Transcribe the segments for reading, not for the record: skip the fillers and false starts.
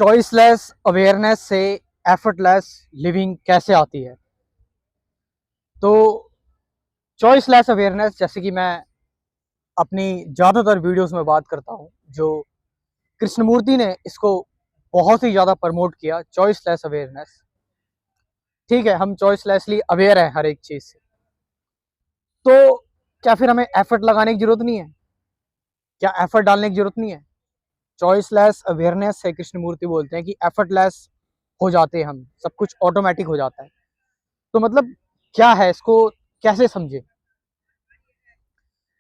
Choiceless awareness से effortless living कैसे आती है। तो चॉइसलेस अवेयरनेस, जैसे कि मैं अपनी ज़्यादातर वीडियोस में बात करता हूँ, जो कृष्णमूर्ति ने इसको बहुत ही ज़्यादा प्रमोट किया, चॉइसलेस अवेयरनेस। ठीक है, हम चॉइसलेसली अवेयर हैं हर एक चीज़ से, तो क्या फिर हमें एफर्ट लगाने की ज़रूरत नहीं है? क्या एफर्ट डालने की ज़रूरत नहीं है? चॉइसलेस अवेयरनेस से कृष्णमूर्ति बोलते हैं कि एफर्टलेस हो जाते हैं हम, सब कुछ ऑटोमेटिक हो जाता है। तो मतलब क्या है, इसको कैसे समझे?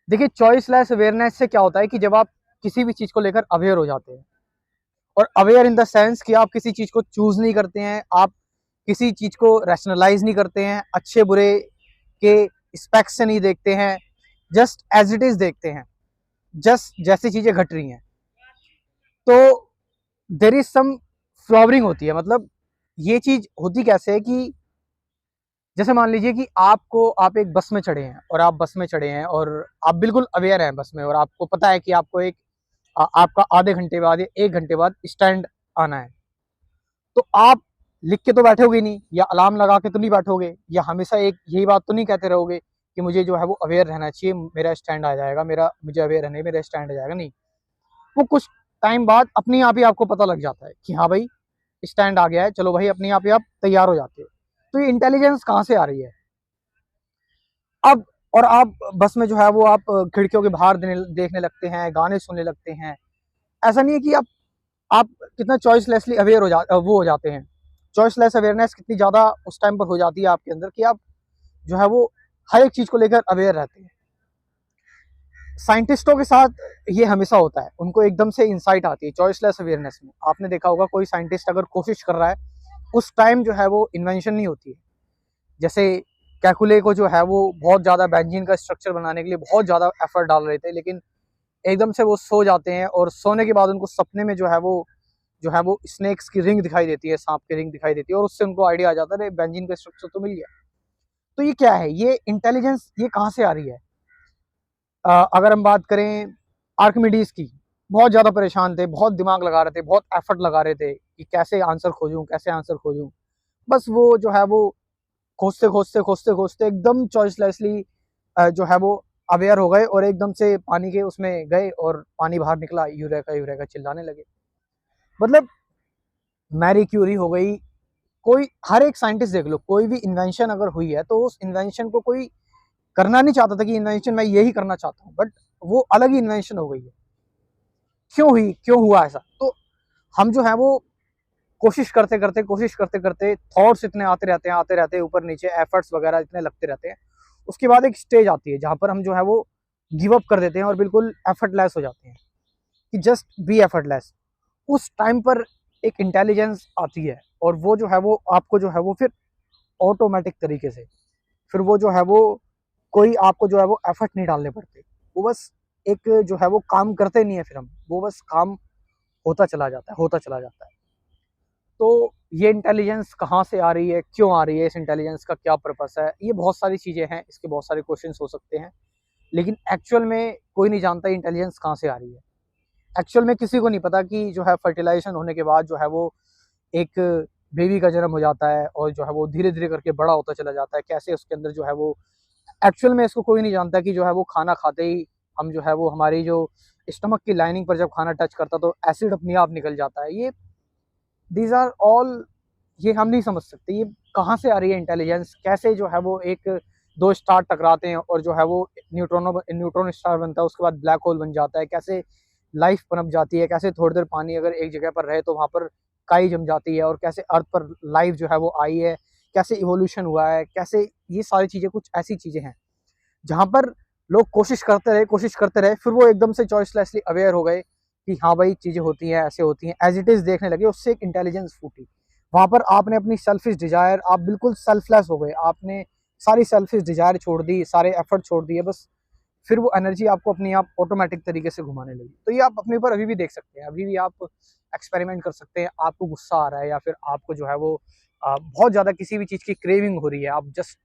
देखिए, चॉइसलेस अवेयरनेस से क्या होता है कि जब आप किसी भी चीज़ को लेकर अवेयर हो जाते हैं, और अवेयर इन द सेंस कि आप किसी चीज़ को चूज़ नहीं करते हैं, आप किसी चीज़ को रैशनलाइज़ नहीं करते हैं, अच्छे बुरे के स्पेक्ट से नहीं देखते हैं, जस्ट एज इट इज़ देखते हैं, जस्ट जैसी चीज़ें घट रही हैं। तो देयर इज सम फ्लॉवरिंग होती है। मतलब ये चीज़ होती कैसे है कि जैसे मान लीजिए कि आप एक बस में चढ़े हैं, और आप बस में चढ़े हैं और आप बिल्कुल अवेयर हैं बस में, और आपको पता है कि आपको आपका आधे घंटे बाद या 1 घंटे बाद स्टैंड आना है। तो आप लिख के तो बैठोगे नहीं, या अलार्म लगा के तो नहीं बैठोगे, या हमेशा एक यही बात तो नहीं कहते रहोगे कि मुझे जो है वो अवेयर रहना चाहिए, मेरा स्टैंड आ जाएगा, मुझे अवेयर रहने, मेरा स्टैंड आ जाएगा। नहीं, वो कुछ टाइम बाद अपने आप ही आपको पता लग जाता है कि हाँ भाई, स्टैंड आ गया है, चलो भाई, अपने आप ही आप तैयार हो जाते हो। तो ये इंटेलिजेंस कहाँ से आ रही है अब? और आप बस में जो है वो आप खिड़कियों के बाहर देखने लगते हैं, गाने सुनने लगते हैं। ऐसा नहीं है कि आप कितना चॉइसलेसली अवेयर वो हो जाते हैं। चॉइसलेस अवेयरनेस कितनी ज़्यादा उस टाइम पर हो जाती है आपके अंदर कि आप जो है वो हर एक चीज़ को लेकर अवेयर रहते हैं। साइंटिस्टों के साथ ये हमेशा होता है, उनको एकदम से इंसाइट आती है चॉइसलेस अवेयरनेस में। आपने देखा होगा, कोई साइंटिस्ट अगर कोशिश कर रहा है, उस टाइम जो है वो इन्वेंशन नहीं होती है। जैसे कैकुले को जो है वो बहुत ज़्यादा बेंजीन का स्ट्रक्चर बनाने के लिए बहुत ज़्यादा एफर्ट डाल रहे थे, लेकिन एकदम से वो सो जाते हैं, और सोने के बाद उनको सपने में जो है वो स्नेक्स की रिंग दिखाई देती है, सांप की रिंग दिखाई देती है, और उससे उनको आइडिया आ जाता है, बेंजीन का स्ट्रक्चर तो मिल गया। तो ये क्या है, ये इंटेलिजेंस ये कहाँ से आ रही है? अगर हम बात करें आर्किमिडीज की, बहुत ज़्यादा परेशान थे, बहुत दिमाग लगा रहे थे, बहुत एफर्ट लगा रहे थे कि कैसे आंसर खोजूं, कैसे आंसर खोजूं। बस वो जो है वो खोजते खोजते खोजते खोजते एकदम चॉइसलेसली जो है वो अवेयर हो गए, और एकदम से पानी के उसमें गए, और पानी बाहर निकला, यूरेका यूरेका चिल्लाने लगे। मतलब मैरी क्यूरी हो गई, कोई हर एक साइंटिस्ट देख लो, कोई भी इन्वेंशन अगर हुई है तो उस इन्वेंशन को कोई करना नहीं चाहता था कि इन्वेंशन मैं यही करना चाहता हूँ, बट वो अलग ही इन्वेंशन हो गई है। क्यों हुई, क्यों हुआ ऐसा? तो हम जो है वो कोशिश करते करते थॉट्स इतने आते रहते हैं, ऊपर नीचे एफर्ट्स वगैरह इतने लगते रहते हैं। उसके बाद एक स्टेज आती है जहां पर हम जो है वो गिव अप कर देते हैं, और बिल्कुल एफर्टलेस हो जाते हैं कि जस्ट बी एफर्टलेस। उस टाइम पर एक इंटेलिजेंस आती है, और वो जो है वो आपको जो है वो फिर ऑटोमेटिक तरीके से, फिर वो जो है वो कोई आपको जो है वो एफर्ट नहीं डालने पड़ते। वो बस एक जो है वो काम करते नहीं है, फिर हम वो बस काम होता चला जाता है, होता चला जाता है। तो ये इंटेलिजेंस कहाँ से आ रही है, क्यों आ रही है, इस इंटेलिजेंस का क्या पर्पस है, ये बहुत सारी चीज़ें हैं, इसके बहुत सारे क्वेश्चंस हो सकते हैं। लेकिन एक्चुअल में कोई नहीं जानता इंटेलिजेंस कहाँ से आ रही है। एक्चुअल में किसी को नहीं पता कि जो है फर्टिलाइजेशन होने के बाद जो है वो एक बेबी का जन्म हो जाता है, और जो है वो धीरे धीरे करके बड़ा होता चला जाता है, कैसे उसके अंदर जो है वो एक्चुअल में इसको कोई नहीं जानता कि जो है वो खाना खाते ही हम जो है वो हमारी जो स्टमक की लाइनिंग पर जब खाना टच करता तो एसिड अपने आप निकल जाता है। ये दीज आर ऑल, ये हम नहीं समझ सकते ये कहाँ से आ रही है इंटेलिजेंस, कैसे जो है वो एक दो स्टार टकराते हैं, और जो है वो न्यूट्रॉन स्टार बनता है, उसके बाद ब्लैक होल बन जाता है, कैसे लाइफ पनप जाती है, कैसे थोड़ी देर पानी अगर एक जगह पर रहे तो वहाँ पर काई जम जाती है, और कैसे अर्थ पर लाइफ जो है वो आई है, कैसे इवोल्यूशन हुआ है, कैसे ये सारी चीज़ें, कुछ ऐसी चीज़ें हैं जहाँ पर लोग कोशिश करते रहे, फिर वो एकदम से चॉइसलेसली अवेयर हो गए कि हाँ भाई, चीज़ें होती हैं, ऐसे होती हैं, एज इट इज़ देखने लगे, उससे एक इंटेलिजेंस फूटी। वहाँ पर आपने अपनी सेल्फिश डिजायर, आप बिल्कुल सेल्फलेस हो गए, आपने सारी सेल्फिश डिजायर छोड़ दी, सारे एफर्ट छोड़ दिए, बस फिर वो एनर्जी आपको अपनी आप ऑटोमेटिक तरीके से घुमाने लगी। तो ये आप अपने ऊपर अभी भी देख सकते हैं, अभी भी आप एक्सपेरिमेंट कर सकते हैं। आपको गुस्सा आ रहा है, या फिर आपको जो है वो बहुत ज़्यादा किसी भी चीज़ की क्रेविंग हो रही है, आप जस्ट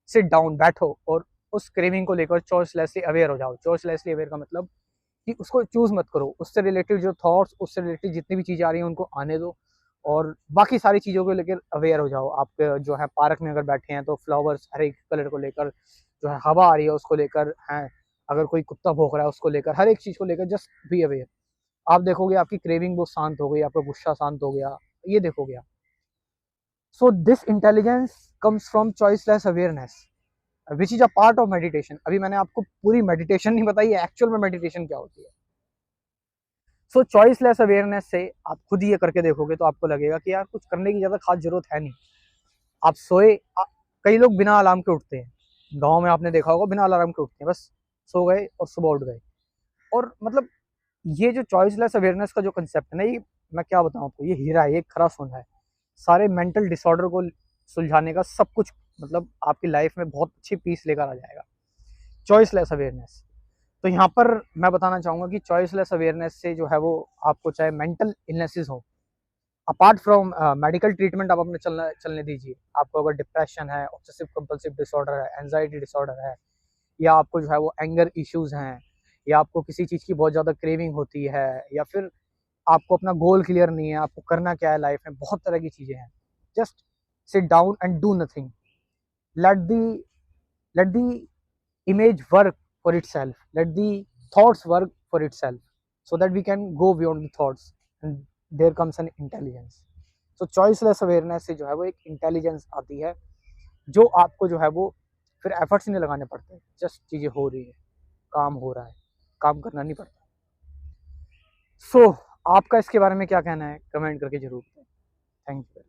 सिट डाउन, बैठो, और उस क्रेविंग को लेकर चॉइसलेसली अवेयर हो जाओ। चॉइसलेसली अवेयर का मतलब कि उसको चूज मत करो, उससे रिलेटेड जो थॉट्स, उससे रिलेटेड जितनी भी चीजें आ रही हैं उनको आने दो, और बाकी सारी चीजों को लेकर अवेयर हो जाओ। आप जो है पार्क में अगर बैठे हैं तो फ्लावर्स हर एक कलर को लेकर, जो है हवा आ रही है उसको लेकर है, अगर कोई कुत्ता भौंक रहा है उसको लेकर, हर एक चीज को लेकर जस्ट बी अवेयर। आप देखोगे आपकी क्रेविंग वो शांत हो गई, आपका गुस्सा शांत हो गया, ये देखोगे आप। So this intelligence comes from choiceless awareness which is a part of meditation. अभी मैंने आपको पूरी मेडिटेशन नहीं बताई है, एक्चुअल में मेडिटेशन क्या होती है। सो चॉइसलेस अवेयरनेस से आप खुद ये करके देखोगे तो आपको लगेगा कि यार कुछ करने की ज्यादा खास जरूरत है नहीं। आप सोए कई लोग बिना अलार्म के उठते हैं, गाँव में आपने देखा होगा बिना अलार्म के उठते हैं, बस सो गए और सुबह उठ गए। और मतलब ये जो चॉइसलेस अवेयरनेस का जो कंसेप्ट है ना, ये मैं क्या बताऊं आपको, ये हीरा है, ये खरा सोना है। सारे मेंटल डिसऑर्डर को सुलझाने का सब कुछ, मतलब आपकी लाइफ में बहुत अच्छी पीस लेकर आ जाएगा चॉइसलेस अवेयरनेस। तो यहाँ पर मैं बताना चाहूंगा कि चॉइसलेस अवेयरनेस से जो है वो आपको चाहे मेंटल इलनेसेस हो, अपार्ट फ्रॉम मेडिकल ट्रीटमेंट आप अपने चलने दीजिए। आपको अगर डिप्रेशन है, ऑब्सेसिव कंपल्सिव डिसऑर्डर है, एंजाइटी डिसऑर्डर है, या आपको जो है वो एंगर इश्यूज हैं, या आपको किसी चीज़ की बहुत ज़्यादा क्रेविंग होती है, या फिर आपको अपना गोल क्लियर नहीं है, आपको करना क्या है लाइफ में, बहुत तरह की चीज़ें हैं। Just sit down and do nothing, let the let the image work for itself, let the thoughts work for itself, so that we can go beyond the thoughts and there comes an intelligence. So choiceless awareness से जो है वो एक intelligence आती है, जो आपको जो है वो फिर एफर्ट्स नहीं लगाने पड़ते, जस्ट चीज़ें हो रही है, काम हो रहा है, काम करना नहीं पड़ता। सो आपका इसके बारे में क्या कहना है, कमेंट करके जरूर बताएं। Thank you.